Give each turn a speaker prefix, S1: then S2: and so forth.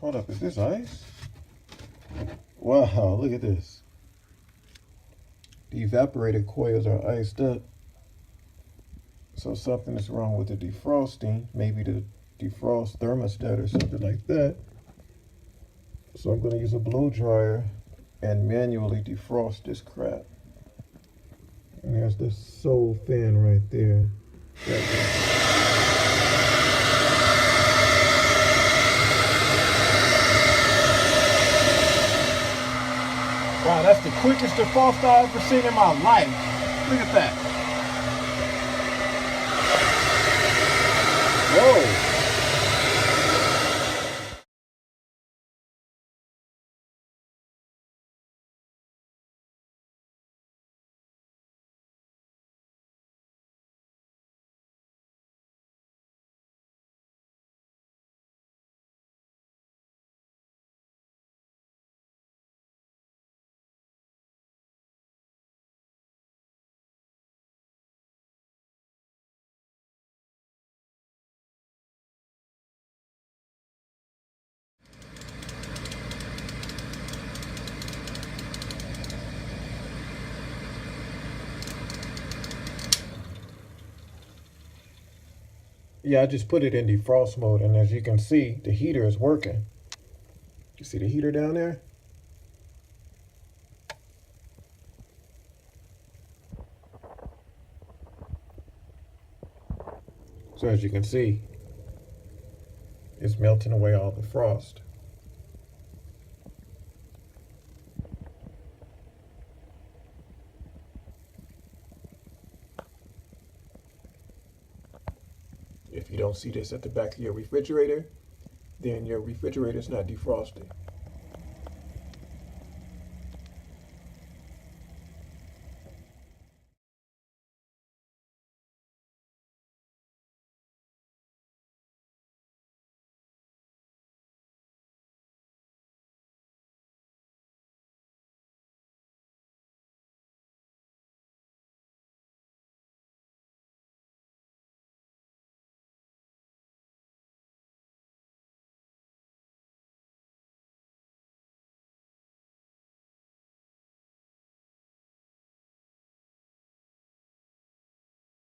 S1: Hold up, is this ice? Wow, look at this. The evaporator coils are iced up. So something is wrong with the defrosting. Maybe the defrost thermostat or something like that. So I'm going to use a blow dryer and manually defrost this crap. And there's the sole fan right there. Wow, that's the quickest defrost I've ever seen in my life. Look at that. Whoa. Yeah, I just put it in defrost mode, and as you can see, the heater is working. You see the heater down there? So as you can see, it's melting away all the frost. If you don't see this at the back of your refrigerator, then your refrigerator is not defrosted.